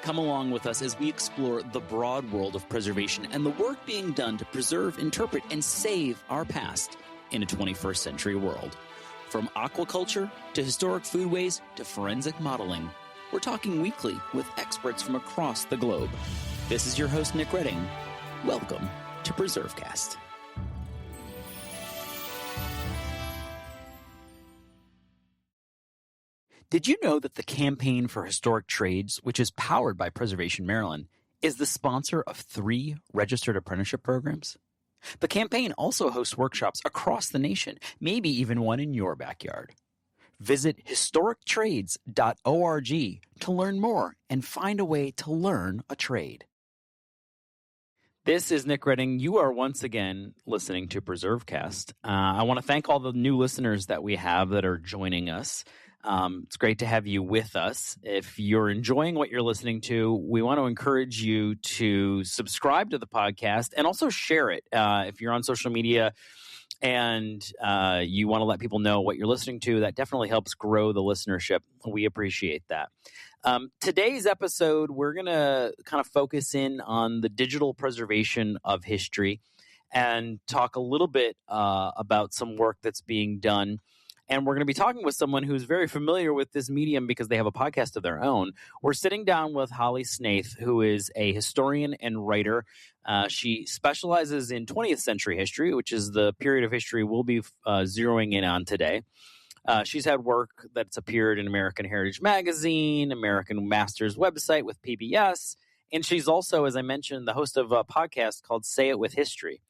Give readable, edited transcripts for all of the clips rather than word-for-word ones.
Come along with us as we explore the broad world of preservation and the work being done to preserve, interpret, and save our past in a 21st century world. From aquaculture to historic foodways to forensic modeling, we're talking weekly with experts from across the globe. This is your host, Nick Redding. Welcome to PreserveCast. Did you know that the Campaign for Historic Trades, which is powered by Preservation Maryland, is the sponsor of 3 registered apprenticeship programs? The campaign also hosts workshops across the nation, maybe even one in your backyard. Visit historictrades.org to learn more and find a way to learn a trade. This is Nick Redding. You are once again listening to PreserveCast. I want to thank all the new listeners that we have that are joining us. It's great to have you with us. If you're enjoying what you're listening to, we want to encourage you to subscribe to the podcast and also share it. If you're on social media and you want to let people know what you're listening to, that definitely helps grow the listenership. We appreciate that. Today's episode, we're going to kind of focus in on the digital preservation of history and talk a little bit about some work that's being done. And we're going to be talking with someone who's very familiar with this medium because they have a podcast of their own. We're sitting down with Holley Snaith, who is a historian and writer. She specializes in 20th century history, which is the period of history we'll be zeroing in on today. She's had work that's appeared in American Heritage Magazine, American Masters website with PBS, and she's also, as I mentioned, the host of a podcast called Say It with History.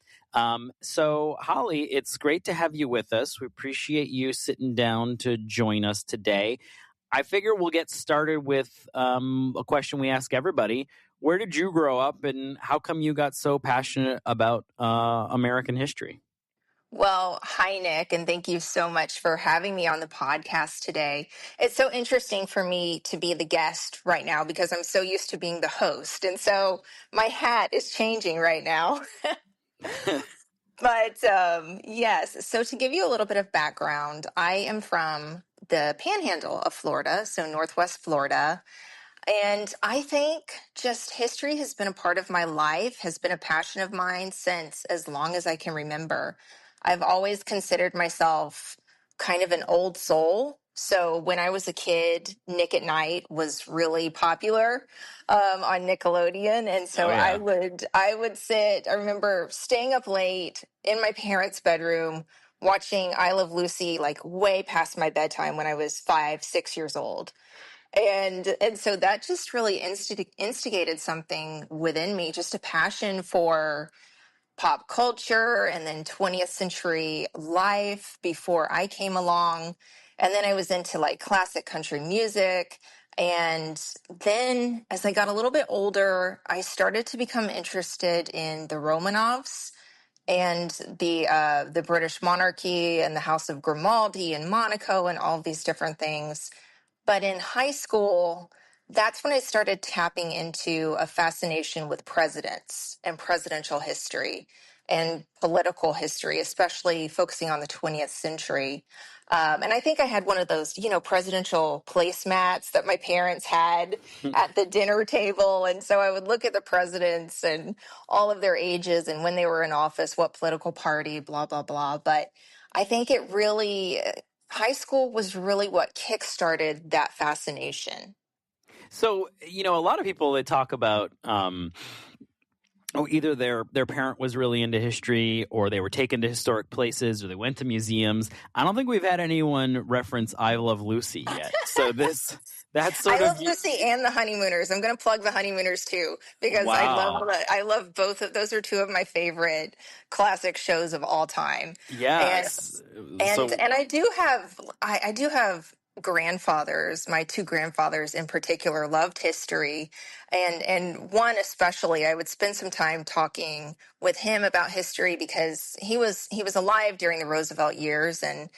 So, Holley, it's great to have you with us. We appreciate you sitting down to join us today. I figure we'll get started with a question we ask everybody. Where did you grow up, and how come you got so passionate about American history? Well, hi, Nick, and thank you so much for having me on the podcast today. It's so interesting for me to be the guest right now because I'm so used to being the host, and so my hat is changing right now. But yes, so to give you a little bit of background, I am from the Panhandle of Florida, so Northwest Florida. And I think just history has been a part of my life, has been a passion of mine since as long as I can remember. I've always considered myself kind of an old soul. So when I was a kid, Nick at Night was really popular on Nickelodeon. And so I would sit, I remember staying up late in my parents' bedroom watching I Love Lucy like way past my bedtime when I was 5, 6 years old. And so that just really instigated something within me, just a passion for pop culture and then 20th century life before I came along. And then I was into like classic country music. And then as I got a little bit older, I started to become interested in the Romanovs and the British monarchy and the House of Grimaldi and Monaco and all of these different things. But in high school, that's when I started tapping into a fascination with presidents and presidential history and political history, especially focusing on the 20th century. And I think I had one of those, presidential placemats that my parents had at the dinner table. And so I would look at the presidents and all of their ages and when they were in office, what political party, blah, blah, blah. But I think high school was really what kickstarted that fascination. So, a lot of people, they talk about either their parent was really into history or they were taken to historic places or they went to museums. I don't think we've had anyone reference I Love Lucy yet. So that's sort I love Lucy and the Honeymooners. I'm going to plug the Honeymooners too because wow. I love both of those. Are two of my favorite classic shows of all time. Yes. And I do have grandfathers. My 2 grandfathers in particular loved history, and one especially. I would spend some time talking with him about history because he was alive during the Roosevelt years and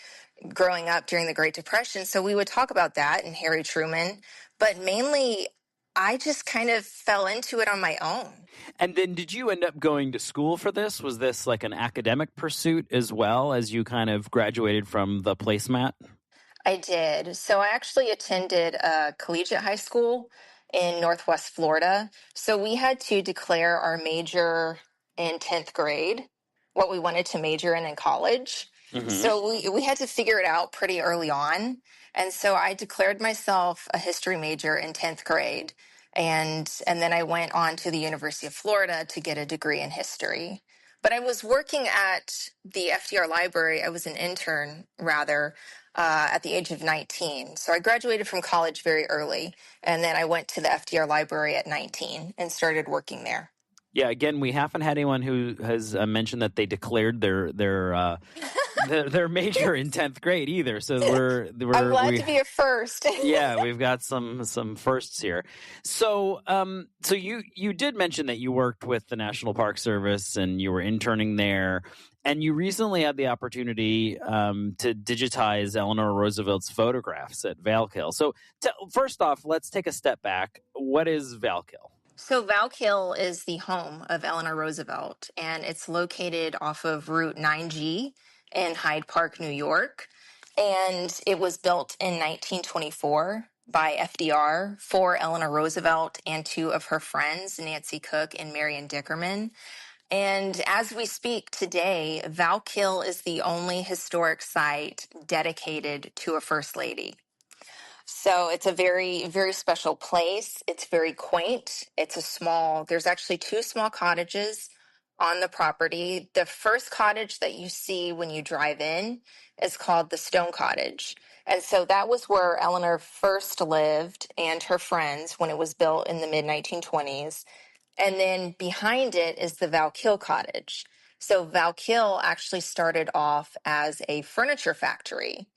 growing up during the Great Depression. So we would talk about that and Harry Truman, but mainly I just kind of fell into it on my own. And then did you end up going to school for this? Was this like an academic pursuit as well as you kind of graduated from the placemat? I did. So I actually attended a collegiate high school in Northwest Florida. So we had to declare our major in 10th grade, what we wanted to major in college. Mm-hmm. So we had to figure it out pretty early on. And so I declared myself a history major in 10th grade. And then I went on to the University of Florida to get a degree in history. But I was working at the FDR library. I was an intern, rather, at the age of 19. So I graduated from college very early. And then I went to the FDR library at 19 and started working there. Yeah, again, we haven't had anyone who has mentioned that they declared their major in 10th grade either. So I'm glad to be a first. Yeah, we've got some firsts here. So so you did mention that you worked with the National Park Service and you were interning there, and you recently had the opportunity to digitize Eleanor Roosevelt's photographs at Valkill. So first off, let's take a step back. What is Valkill? So Valkill is the home of Eleanor Roosevelt, and it's located off of Route 9G in Hyde Park, New York. And it was built in 1924 by FDR for Eleanor Roosevelt and two of her friends, Nancy Cook and Marion Dickerman. And as we speak today, Valkill is the only historic site dedicated to a First Lady. So it's a very, very special place. It's very quaint. There's actually two small cottages on the property. The first cottage that you see when you drive in is called the Stone Cottage. And so that was where Eleanor first lived and her friends when it was built in the mid 1920s. And then behind it is the Valkill Cottage. So Valkill actually started off as a furniture factory.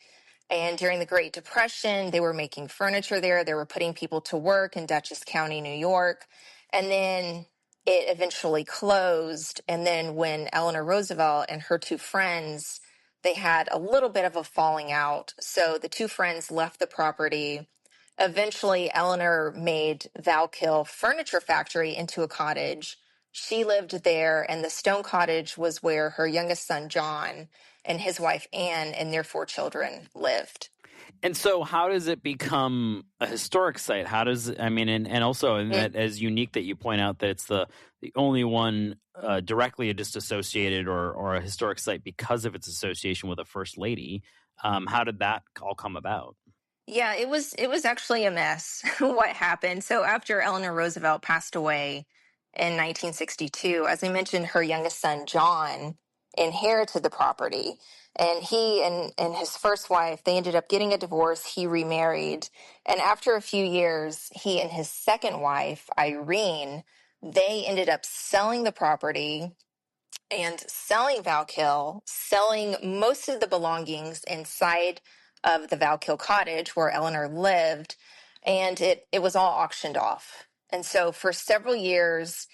And during the Great Depression, they were making furniture there. They were putting people to work in Dutchess County, New York. And then it eventually closed. And then when Eleanor Roosevelt and her two friends, they had a little bit of a falling out. So the two friends left the property. Eventually, Eleanor made Valkill Furniture Factory into a cottage. She lived there, and the Stone Cottage was where her youngest son, John, and his wife, Anne, and their four children lived. And so how does it become a historic site? How does, I mean, and also in that as unique that you point out that it's the only one directly just associated or a historic site because of its association with a First Lady. How did that all come about? Yeah, it was actually a mess what happened. So after Eleanor Roosevelt passed away in 1962, as I mentioned, her youngest son, John, inherited the property. And he and his first wife, they ended up getting a divorce. He remarried. And after a few years, he and his second wife, Irene, they ended up selling the property and selling Valkill, selling most of the belongings inside of the Valkill cottage where Eleanor lived, and it was all auctioned off. And so for several years,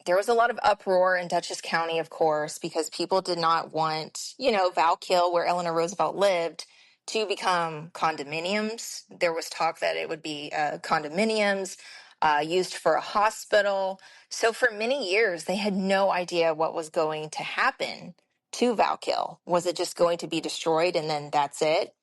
there was a lot of uproar in Dutchess County, of course, because people did not want, Valkill, where Eleanor Roosevelt lived, to become condominiums. There was talk that it would be condominiums used for a hospital. So for many years, they had no idea what was going to happen to Valkill. Was it just going to be destroyed and then that's it?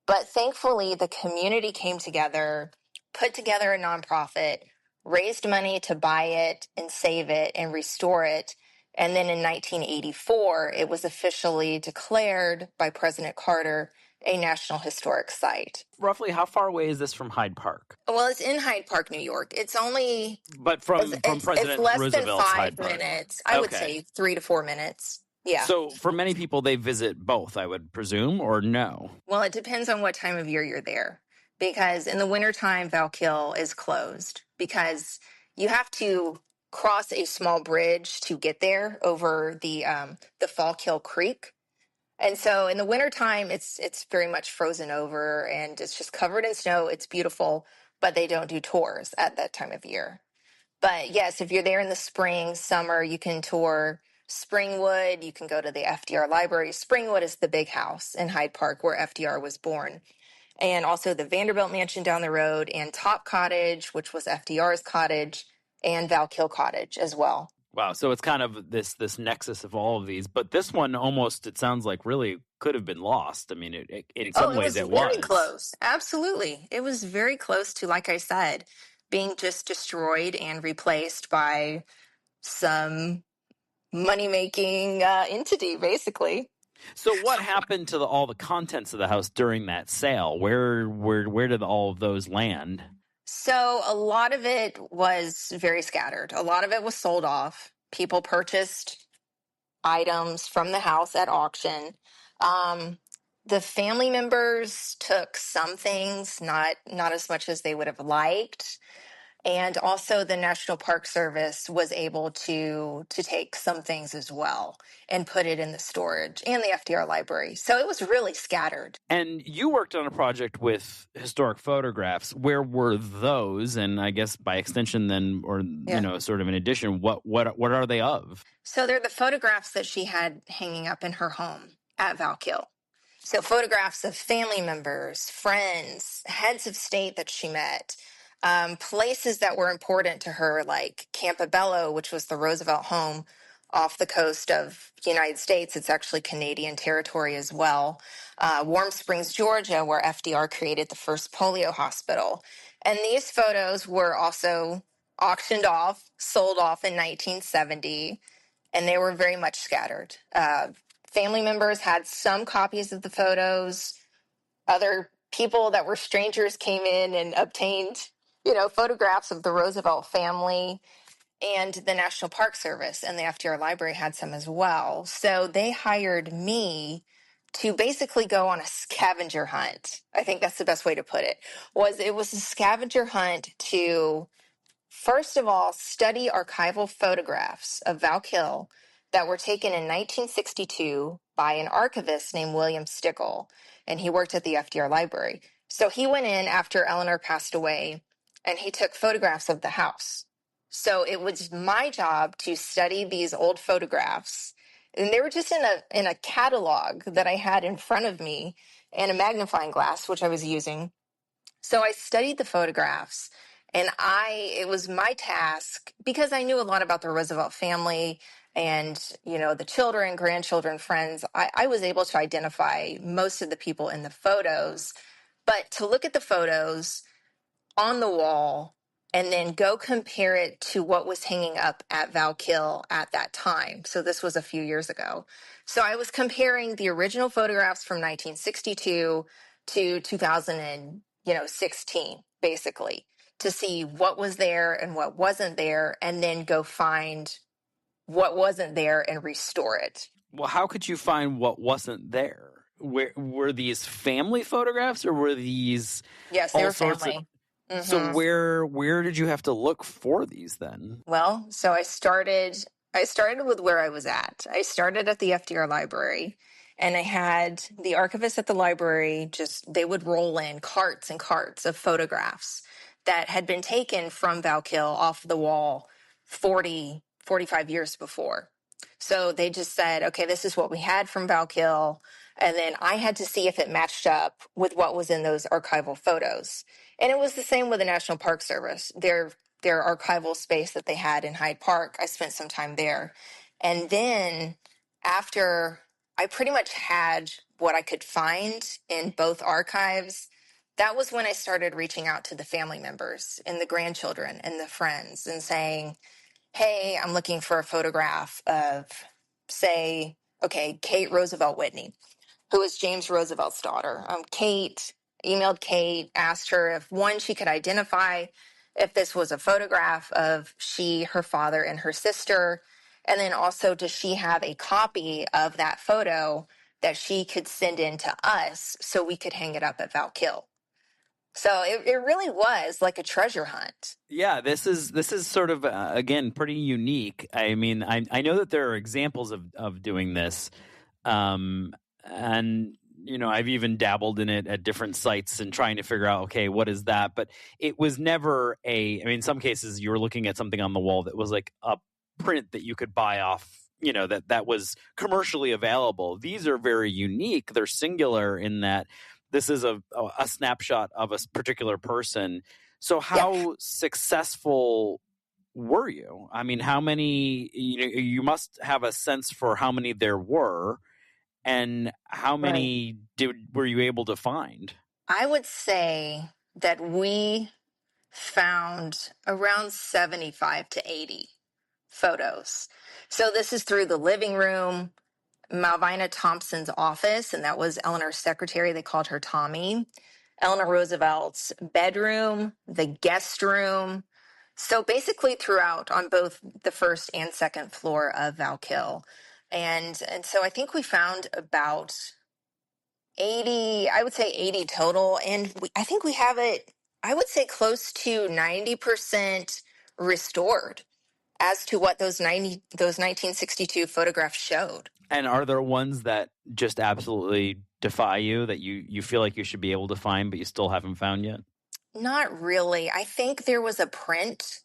But thankfully, the community came together, put together a nonprofit, raised money to buy it and save it and restore it. And then in 1984, it was officially declared by President Carter a National Historic Site. Roughly how far away is this from Hyde Park? Well, it's in Hyde Park, New York. It's only... But from President it's less Roosevelt's than 5 Hyde Park. minutes. I would say 3 to 4 minutes. Yeah. So for many people, they visit both, I would presume, or no? Well, it depends on what time of year you're there. Because in the wintertime, Valkill is closed because you have to cross a small bridge to get there over the Fallkill Creek. And so in the wintertime, it's very much frozen over and it's just covered in snow. It's beautiful, but they don't do tours at that time of year. But yes, if you're there in the spring, summer, you can tour Springwood. You can go to the FDR Library. Springwood is the big house in Hyde Park where FDR was born. And also the Vanderbilt Mansion down the road and Top Cottage, which was FDR's cottage, and Valkill Cottage as well. Wow, so it's kind of this nexus of all of these, but this one almost, it sounds like, really could have been lost. I mean, in some ways it was very close. Absolutely. It was very close to, like I said, being just destroyed and replaced by some money-making entity, basically. So what happened to all the contents of the house during that sale? Where did all of those land? So a lot of it was very scattered. A lot of it was sold off. People purchased items from the house at auction. Um, the family members took some things, not as much as they would have liked. And also the National Park Service was able to take some things as well and put it in the storage and the FDR library. So it was really scattered. And you worked on a project with historic photographs. Where were those? And I guess by extension then, or, sort of in addition, what are they of? So they're the photographs that she had hanging up in her home at Valkill. So photographs of family members, friends, heads of state that she met, places that were important to her, like Campobello, which was the Roosevelt home off the coast of the United States. It's actually Canadian territory as well. Warm Springs, Georgia, where FDR created the first polio hospital. And these photos were also auctioned off, sold off in 1970, and they were very much scattered. Family members had some copies of the photos. Other people that were strangers came in and obtained, photographs of the Roosevelt family, and the National Park Service and the FDR Library had some as well. So they hired me to basically go on a scavenger hunt. I think that's the best way to put it. It was a scavenger hunt to, first of all, study archival photographs of Valkill that were taken in 1962 by an archivist named William Stickle, and he worked at the FDR Library. So he went in after Eleanor passed away, and he took photographs of the house. So it was my job to study these old photographs, and they were just in a catalog that I had in front of me and a magnifying glass, which I was using. So I studied the photographs, and it was my task, because I knew a lot about the Roosevelt family and, the children, grandchildren, friends. I was able to identify most of the people in the photos, but to look at the photos on the wall and then go compare it to what was hanging up at Valkill at that time. So this was a few years ago. So I was comparing the original photographs from 1962 to 2016, basically, to see what was there and what wasn't there, and then go find what wasn't there and restore it. Well, how could you find what wasn't there? Were these family photographs, or were these Yes, they were family. So where did you have to look for these then? Well, so I started with where I was at. I started at the FDR Library, and I had the archivist at the library, they would roll in carts and carts of photographs that had been taken from Valkill off the wall 45 years before. So they just said, okay, this is what we had from Valkill. And then I had to see if it matched up with what was in those archival photos. And it was the same with the National Park Service. Their archival space that they had in Hyde Park, I spent some time there. And then after I pretty much had what I could find in both archives, that was when I started reaching out to the family members and the grandchildren and the friends and saying, hey, I'm looking for a photograph of, say, Kate Roosevelt Whitney, who is James Roosevelt's daughter. Kate emailed Kate, asked her if, one, she could identify if this was a photograph of she, her father, and her sister, and then also, does she have a copy of that photo that she could send in to us so we could hang it up at Valkill? So it really was like a treasure hunt. Yeah, this is sort of again pretty unique. I mean, I know that there are examples of doing this, and I've even dabbled in it at different sites and trying to figure out, okay, what is that? But it was never in some cases you were looking at something on the wall that was like a print that you could buy off, that was commercially available. These are very unique. They're singular in that this is a snapshot of a particular person. So how successful were you? I mean, how many, you must have a sense for how many there were, and how many were you able to find? I would say that we found around 75 to 80 photos. So this is through the living room, Malvina Thompson's office, and that was Eleanor's secretary. They called her Tommy. Eleanor Roosevelt's bedroom, the guest room. So basically throughout on both the first and second floor of Valkill. And so I think we found about 80, I would say 80 total. And I think we have it, I would say close to 90% restored as to what those 1962 photographs showed. And are there ones that just absolutely defy you, that you feel like you should be able to find, but you still haven't found yet? Not really. I think there was a print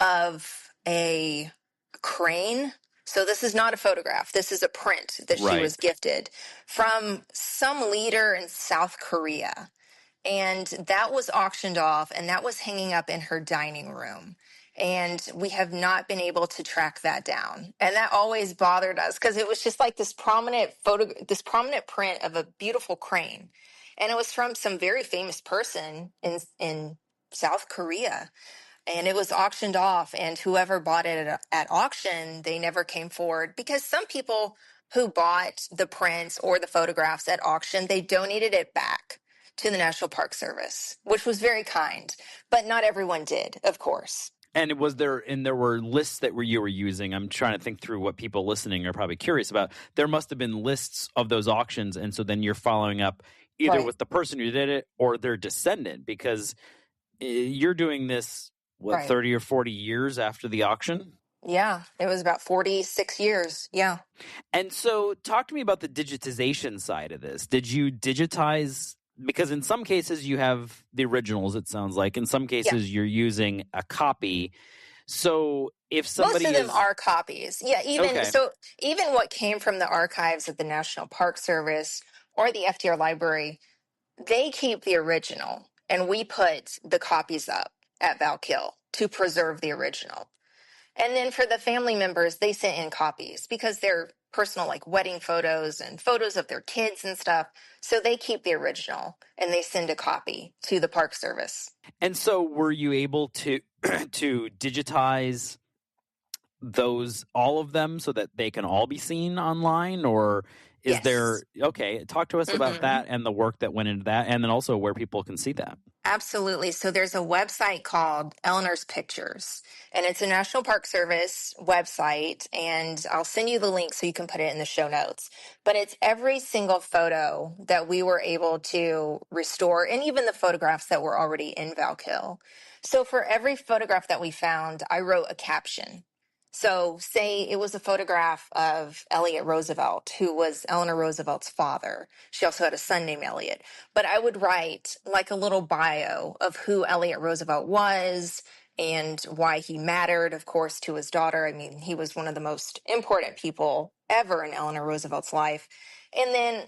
of a crane. So this is not a photograph. This is a print that she was gifted from some leader in South Korea. And that was auctioned off, and that was hanging up in her dining room. And we have not been able to track that down. And that always bothered us because it was just like this prominent print of a beautiful crane. And it was from some very famous person in South Korea. And it was auctioned off, and whoever bought it at auction, they never came forward, because some people who bought the prints or the photographs at auction, they donated it back to the National Park Service, which was very kind, but not everyone did, of course. And there were lists that you were using. I'm trying to think through what people listening are probably curious about. There must have been lists of those auctions, and so then you're following up either with the person who did it or their descendant, because you're doing this 30 or 40 years after the auction? Yeah, it was about 46 years. Yeah. And so talk to me about the digitization side of this. Did you digitize? Because in some cases you have the originals, it sounds like. In some cases you're using a copy. So if somebody most of them are copies. Yeah, even what came from the archives of the National Park Service or the FDR Library, they keep the original, and we put the copies up at Valkill to preserve the original. And then for the family members, they sent in copies because they're personal, like wedding photos and photos of their kids and stuff. So they keep the original and they send a copy to the Park Service. And so were you able to to digitize all of them so that they can all be seen online, or is there talk to us about that and the work that went into that, and then also where people can see that. Absolutely. So there's a website called Eleanor's Pictures, and it's a National Park Service website, and I'll send you the link so you can put it in the show notes. But it's every single photo that we were able to restore, and even the photographs that were already in Valkill. So for every photograph that we found, I wrote a caption. So say it was a photograph of Elliot Roosevelt, who was Eleanor Roosevelt's father. She also had a son named Elliot. But I would write like a little bio of who Elliot Roosevelt was and why he mattered, of course, to his daughter. I mean, he was one of the most important people ever in Eleanor Roosevelt's life. And then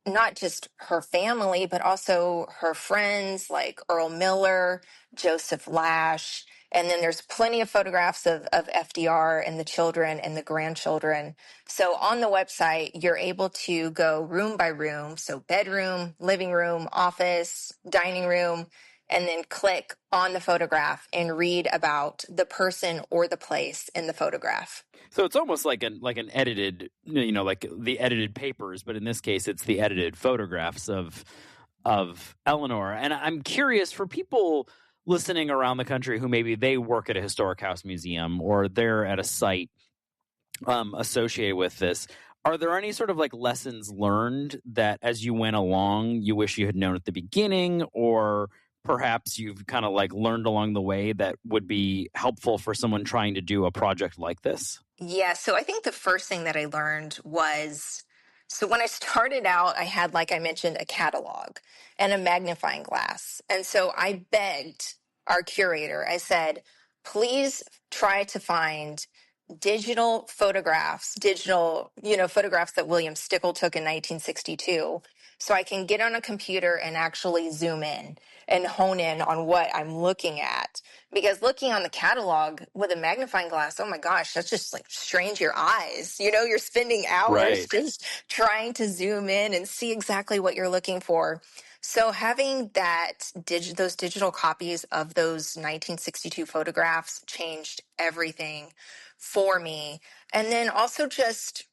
not just her family, but also her friends like Earl Miller, Joseph Lash. And then there's plenty of photographs of FDR and the children and the grandchildren. So on the website, you're able to go room by room. So bedroom, living room, office, dining room, and then click on the photograph and read about the person or the place in the photograph. So it's almost like an edited, like the edited papers, but in this case, it's the edited photographs of Eleanor. And I'm curious, for people listening around the country who maybe they work at a historic house museum or they're at a site associated with this, are there any sort of like lessons learned that as you went along, you wish you had known at the beginning, or perhaps you've kind of like learned along the way that would be helpful for someone trying to do a project like this? Yeah, so I think the first thing that I learned was, so when I started out, I had, like I mentioned, a catalog and a magnifying glass. And so I begged our curator, I said, please try to find digital photographs, photographs that William Stickle took in 1962, so I can get on a computer and actually zoom in and hone in on what I'm looking at. Because looking on the catalog with a magnifying glass, oh my gosh, that's just like strains your eyes. You're spending hours just trying to zoom in and see exactly what you're looking for. So having those digital copies of those 1962 photographs changed everything for me. And then also just,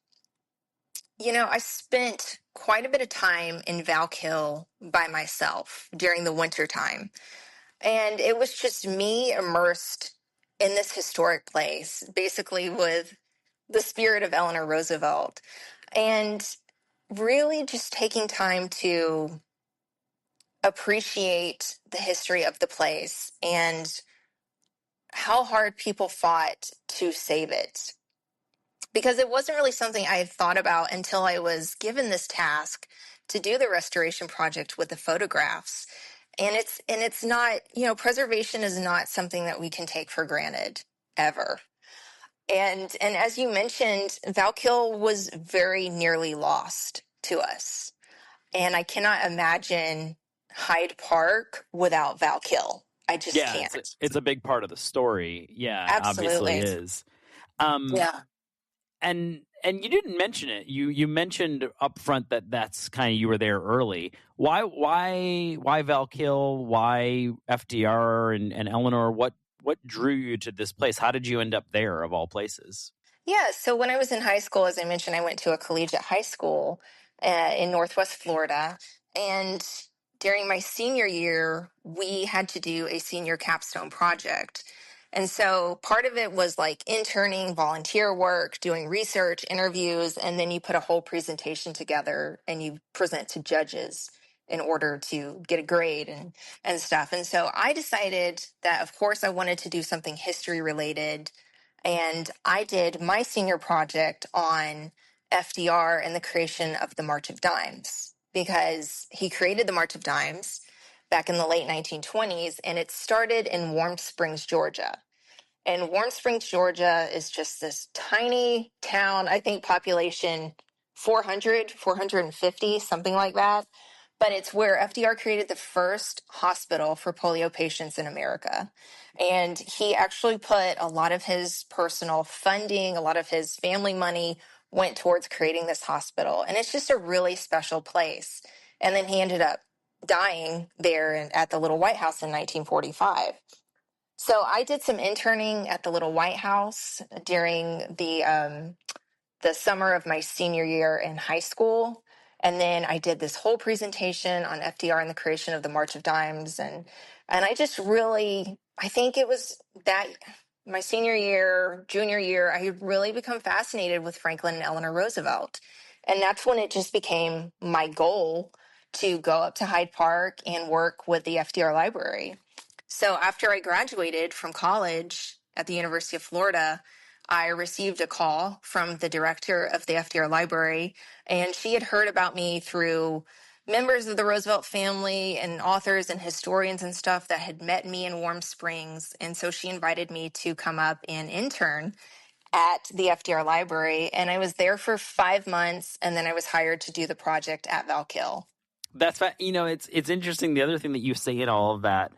I spent quite a bit of time in Valkill by myself during the winter time. And it was just me immersed in this historic place, basically with the spirit of Eleanor Roosevelt. And really just taking time to appreciate the history of the place and how hard people fought to save it. Because it wasn't really something I had thought about until I was given this task to do the restoration project with the photographs. And it's not, preservation is not something that we can take for granted ever. And as you mentioned, Valkill was very nearly lost to us. And I cannot imagine Hyde Park without Valkill. I just Yeah, can't. it's a big part of the story. Yeah, it obviously Absolutely. is. Um, Yeah. and you didn't mention it. You mentioned up front that that's kind of, you were there early. Why Valkill? Why FDR and Eleanor? What drew you to this place? How did you end up there of all places? Yeah. So when I was in high school, as I mentioned, I went to a collegiate high school in Northwest Florida. And during my senior year, we had to do a senior capstone project. And so part of it was like interning, volunteer work, doing research, interviews, and then you put a whole presentation together and you present to judges in order to get a grade and stuff. And so I decided that, of course, I wanted to do something history related. And I did my senior project on FDR and the creation of the March of Dimes because he created the March of Dimes back in the late 1920s, and it started in Warm Springs, Georgia. And Warm Springs, Georgia is just this tiny town, I think population 400, 450, something like that. But it's where FDR created the first hospital for polio patients in America. And he actually put a lot of his personal funding, a lot of his family money went towards creating this hospital. And it's just a really special place. And then he ended up dying there at the Little White House in 1945. So I did some interning at the Little White House during the summer of my senior year in high school. And then I did this whole presentation on FDR and the creation of the March of Dimes. And I just really, I think it was that my senior year, junior year, I had really become fascinated with Franklin and Eleanor Roosevelt. And that's when it just became my goal to go up to Hyde Park and work with the FDR Library. So after I graduated from college at the University of Florida, I received a call from the director of the FDR Library, and she had heard about me through members of the Roosevelt family and authors and historians and stuff that had met me in Warm Springs. And so she invited me to come up and intern at the FDR Library. And I was there for 5 months, and then I was hired to do the project at Valkill. It's interesting. The other thing that you say in all of that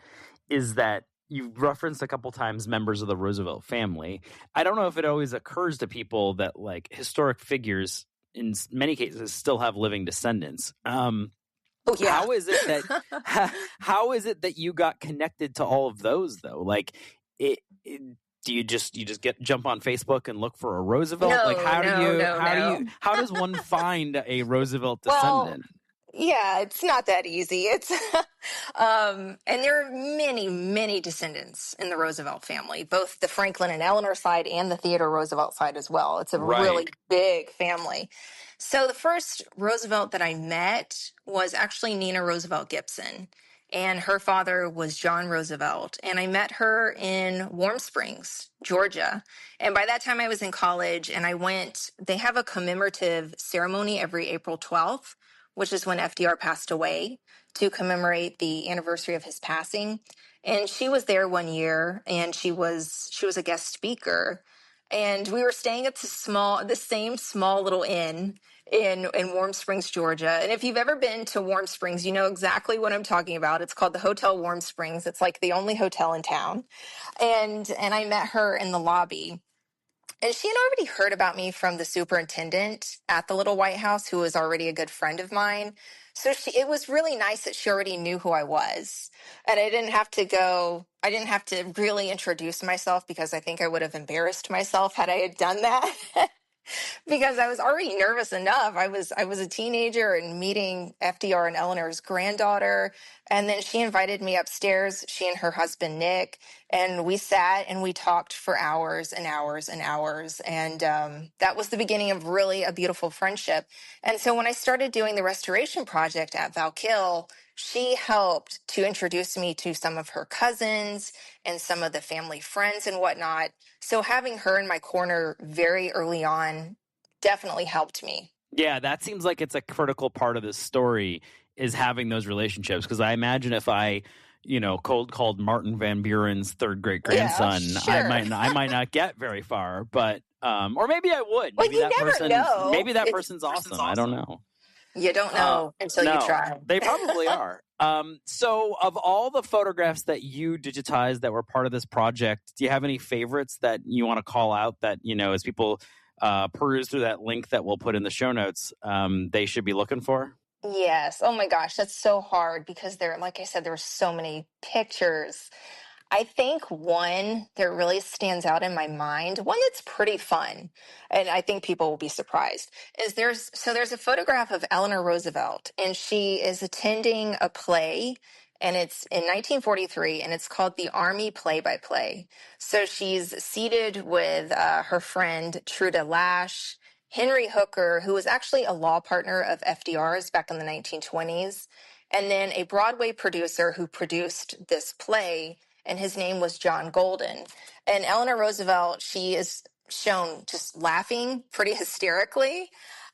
is that you've referenced a couple times members of the Roosevelt family. I don't know if it always occurs to people that like historic figures in many cases still have living descendants. Oh, yeah. How is it that you got connected to all of those though? Like do you just jump on Facebook and look for a Roosevelt? No, like no. how does one find a Roosevelt Well, descendant? yeah, it's not that easy. It's and there are many, many descendants in the Roosevelt family, both the Franklin and Eleanor side and the Theodore Roosevelt side as well. It's a really big family. So the first Roosevelt that I met was actually Nina Roosevelt Gibson, and her father was John Roosevelt. And I met her in Warm Springs, Georgia. And by that time I was in college, and they have a commemorative ceremony every April 12th, which is when FDR passed away, to commemorate the anniversary of his passing. And she was there one year, and she was a guest speaker. And we were staying at the same small little inn in Warm Springs, Georgia. And if you've ever been to Warm Springs, you know exactly what I'm talking about. It's called the Hotel Warm Springs. It's like the only hotel in town. And I met her in the lobby. And she had already heard about me from the superintendent at the Little White House, who was already a good friend of mine. So it was really nice that she already knew who I was. And I didn't have to really introduce myself, because I think I would have embarrassed myself had I had done that. Because I was already nervous enough. I was a teenager and meeting FDR and Eleanor's granddaughter, and then she invited me upstairs, she and her husband Nick, and we sat and we talked for hours and hours and hours, and that was the beginning of really a beautiful friendship. And so when I started doing the restoration project at Valkill, she helped to introduce me to some of her cousins and some of the family friends and whatnot. So having her in my corner very early on definitely helped me. Yeah, that seems like it's a critical part of this story, is having those relationships. Because I imagine if I, cold called Martin Van Buren's third great Yeah, grandson, sure. I might not get very far, but or maybe I would. Well, Maybe you that never person, know. maybe that person's awesome. I don't know. You don't know until you No, try. they probably are. So of all the photographs that you digitized that were part of this project, do you have any favorites that you want to call out that, as people peruse through that link that we'll put in the show notes, they should be looking for? Yes. Oh my gosh, that's so hard, because like I said, there were so many pictures. I think one that really stands out in my mind, one that's pretty fun, and I think people will be surprised, is there's a photograph of Eleanor Roosevelt, and she is attending a play, and it's in 1943, and it's called the Army Play-by-Play. So she's seated with her friend Truda Lash, Henry Hooker, who was actually a law partner of FDR's back in the 1920s, and then a Broadway producer who produced this play, and his name was John Golden. And Eleanor Roosevelt, she is shown just laughing pretty hysterically.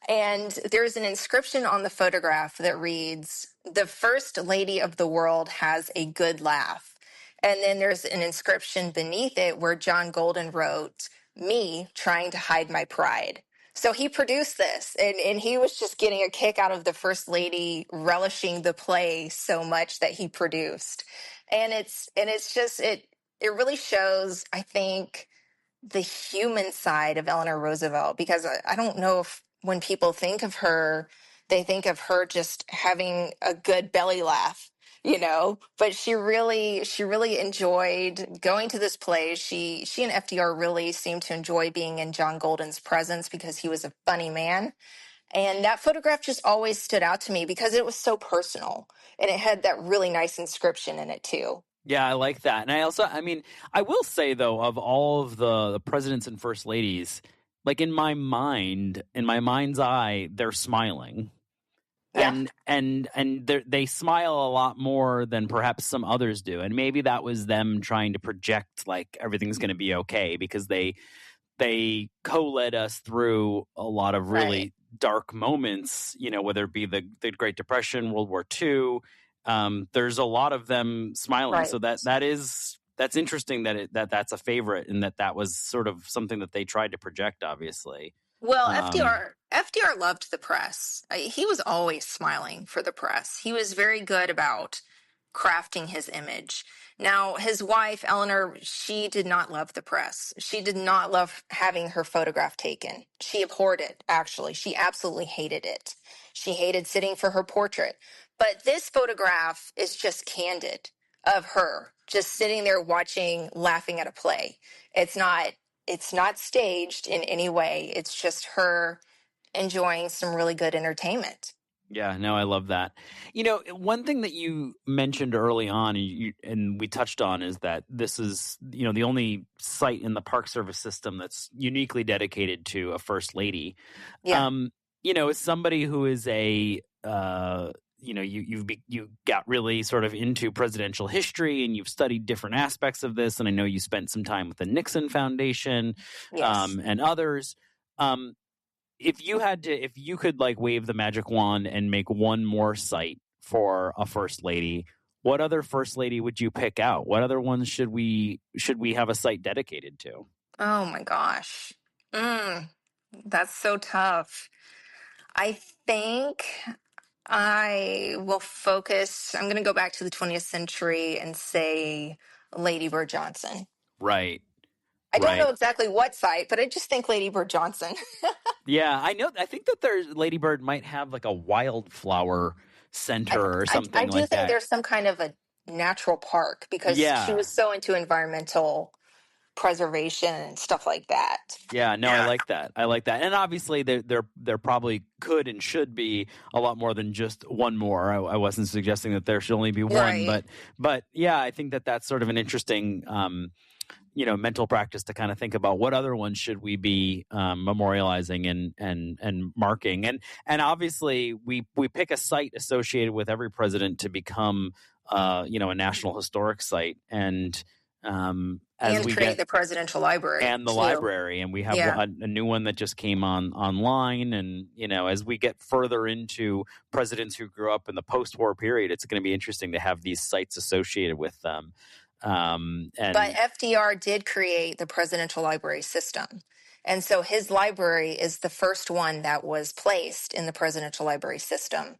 And there's an inscription on the photograph that reads, "The First Lady of the World has a good laugh." And then there's an inscription beneath it where John Golden wrote, "Me trying to hide my pride." So he produced this, and he was just getting a kick out of the First Lady relishing the play so much that he produced. And it really shows, I think, the human side of Eleanor Roosevelt, because I don't know if when people think of her, they think of her just having a good belly laugh, but she really enjoyed going to this play. She and FDR really seemed to enjoy being in John Golden's presence because he was a funny man. And that photograph just always stood out to me because it was so personal, and it had that really nice inscription in it too. Yeah, I like that. And I will say though, of all of the presidents and first ladies, like in my mind's eye, they're smiling. Yeah. And they smile a lot more than perhaps some others do. And maybe that was them trying to project like everything's going to be okay, because they co-led us through a lot of really Right. dark moments, whether it be the Great Depression, World War II. There's a lot of them smiling. Right. So that's interesting that's a favorite, and that was sort of something that they tried to project, obviously. Well, FDR loved the press. He was always smiling for the press. He was very good about crafting his image. Now, his wife, Eleanor, she did not love the press. She did not love having her photograph taken. She abhorred it, actually. She absolutely hated it. She hated sitting for her portrait. But this photograph is just candid of her just sitting there watching, laughing at a play. It's not staged in any way. It's just her enjoying some really good entertainment. Yeah, no, I love that. One thing that you mentioned early on, and we touched on, is that this is, the only site in the Park Service system that's uniquely dedicated to a first lady. Yeah. As somebody who is you got really sort of into presidential history, and you've studied different aspects of this, and I know you spent some time with the Nixon Foundation, Yes. and others. If you could like wave the magic wand and make one more site for a first lady, what other first lady would you pick out? What other ones should we have a site dedicated to? Oh my gosh. That's so tough. I think I will focus. I'm going to go back to the 20th century and say Lady Bird Johnson. Right. I don't know Right. exactly what site, but I just think Lady Bird Johnson. Yeah, I know. I think that there's Ladybird might have like a wildflower I, center or I something do like think that. there's some kind of a natural park because she Yeah. was so into environmental preservation and stuff like that. Yeah, no, I like that. I like that. And obviously there probably could and should be a lot more than just one more. I wasn't suggesting that there should only be one, Right. but yeah, I think that that's sort of an interesting mental practice to kind of think about what other ones should we be memorializing and marking. And obviously we pick a site associated with every president to become a national historic site. And as And we create get the presidential library and the too. library, and we have Yeah. a new one that just came online. And as we get further into presidents who grew up in the post-war period, it's going to be interesting to have these sites associated with them. But And FDR did create the presidential library system. And so his library is the first one that was placed in the presidential library system.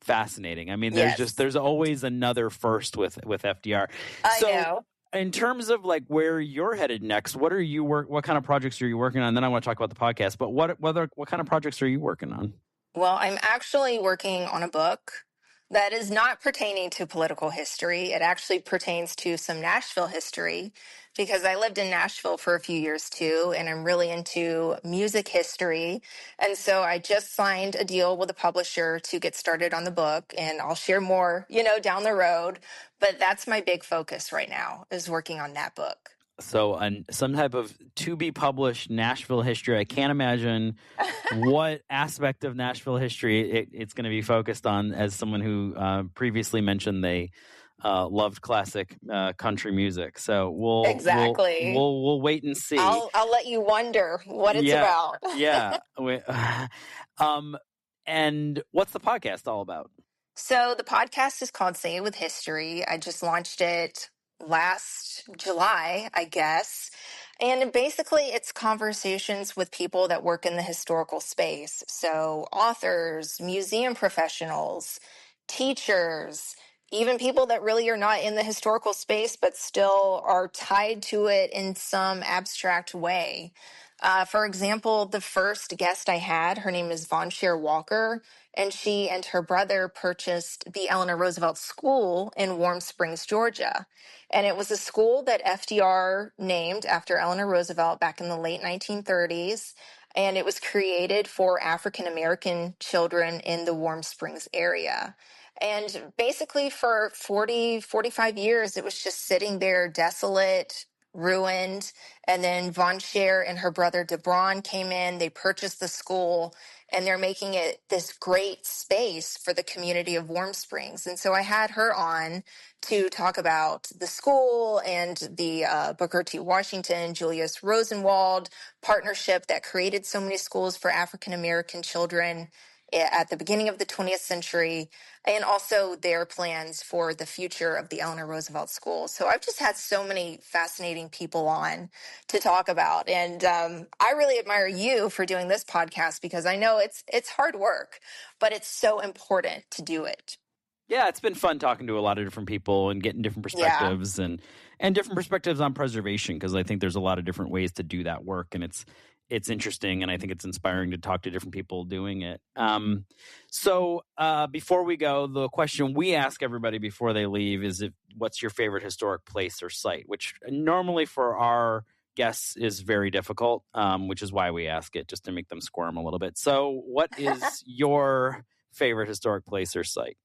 fascinating. I mean, Yes, there's always another first with FDR. I So know. in terms of like where you're headed next, what kind of projects are you working on? Then I want to talk about the podcast, but what kind of projects are you working on? Well, I'm actually working on a book that is not pertaining to political history. It actually pertains to some Nashville history because I lived in Nashville for a few years too, and I'm really into music history. And so I just signed a deal with a publisher to get started on the book, and I'll share more, down the road. But that's my big focus right now is working on that book. So some type of to be published Nashville history. I can't imagine what aspect of Nashville history it's going to be focused on. As someone who previously mentioned they loved classic country music, so Exactly. we'll wait and see. I'll let you wonder what it's Yeah, about. yeah. Um, and what's the podcast all about? So the podcast is called Say It With History. I just launched it last July, I guess. And basically, it's conversations with people that work in the historical space. So authors, museum professionals, teachers, even people that really are not in the historical space, but still are tied to it in some abstract way. For example, the first guest I had, her name is Von Scher Walker, and she and her brother purchased the Eleanor Roosevelt School in Warm Springs, Georgia. And it was a school that FDR named after Eleanor Roosevelt back in the late 1930s. And it was created for African American children in the Warm Springs area. And basically, for 45 years, it was just sitting there desolate, ruined. And then Von Scher and her brother DeBron came in, they purchased the school, and they're making it this great space for the community of Warm Springs. And so I had her on to talk about the school and the Booker T. Washington, Julius Rosenwald partnership that created so many schools for African American children at the beginning of the 20th century, and also their plans for the future of the Eleanor Roosevelt School. So I've just had so many fascinating people on to talk about. And I really admire you for doing this podcast because I know it's hard work, but it's so important to do it. Yeah, it's been fun talking to a lot of different people and getting different Yeah. perspectives and different perspectives on preservation, because I think there's a lot of different ways to do that work, and it's interesting, and I think it's inspiring to talk to different people doing it. So before we go, the question we ask everybody before they leave is what's your favorite historic place or site, which normally for our guests is very difficult, which is why we ask it, just to make them squirm a little bit. So what is your favorite historic place or site?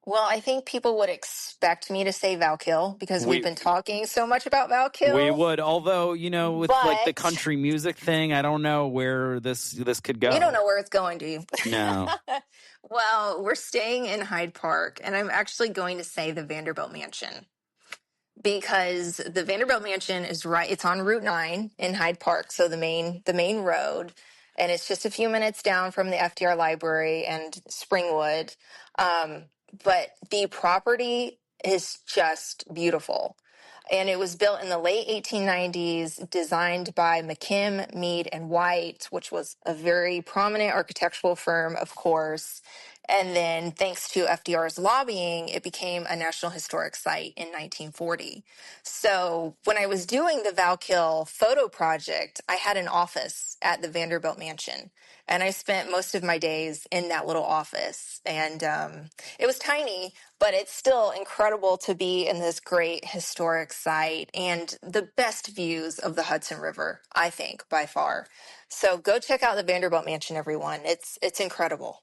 Well, I think people would expect me to say Valkill because we've We been talking so much about we Valkill. would, although with like the But country music thing, I don't know where this could go. you don't know where it's going, do you? No. Well, we're staying in Hyde Park, and I'm actually going to say the Vanderbilt Mansion because the Vanderbilt Mansion is it's on Route 9 in Hyde Park, so the main road, and it's just a few minutes down from the FDR Library and Springwood. But the property is just beautiful. And it was built in the late 1890s, designed by McKim, Mead, and White, which was a very prominent architectural firm, of course. And then, thanks to FDR's lobbying, it became a National Historic Site in 1940. So, when I was doing the Valkill photo project, I had an office at the Vanderbilt Mansion. And I spent most of my days in that little office. And it was tiny, but it's still incredible to be in this great historic site and the best views of the Hudson River, I think, by far. So go check out the Vanderbilt Mansion, everyone. It's incredible.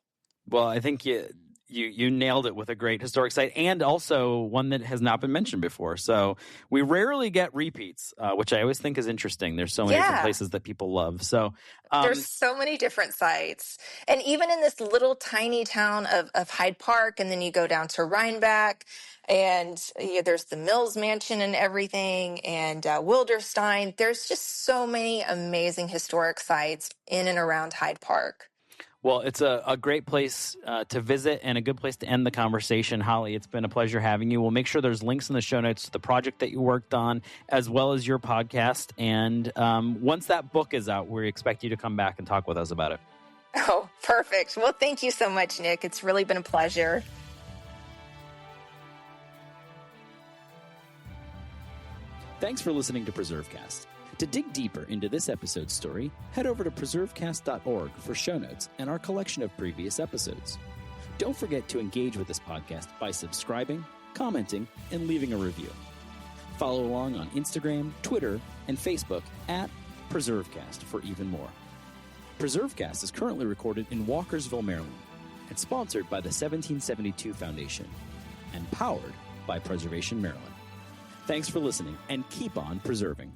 Well, I think you nailed it with a great historic site, and also one that has not been mentioned before. So we rarely get repeats, which I always think is interesting. There's so many different places that people love. So there's so many different sites. And even in this little tiny town of Hyde Park, and then you go down to Rhinebeck, and there's the Mills Mansion and everything, and Wilderstein. There's just so many amazing historic sites in and around Hyde Park. Well, it's a great place to visit and a good place to end the conversation. Holley, it's been a pleasure having you. We'll make sure there's links in the show notes to the project that you worked on, as well as your podcast. And once that book is out, we expect you to come back and talk with us about it. Oh, perfect. Well, thank you so much, Nick. It's really been a pleasure. Thanks for listening to PreserveCast. To dig deeper into this episode's story, head over to preservecast.org for show notes and our collection of previous episodes. Don't forget to engage with this podcast by subscribing, commenting, and leaving a review. Follow along on Instagram, Twitter, and Facebook at PreserveCast for even more. PreserveCast is currently recorded in Walkersville, Maryland, and sponsored by the 1772 Foundation, and powered by Preservation Maryland. Thanks for listening, and keep on preserving.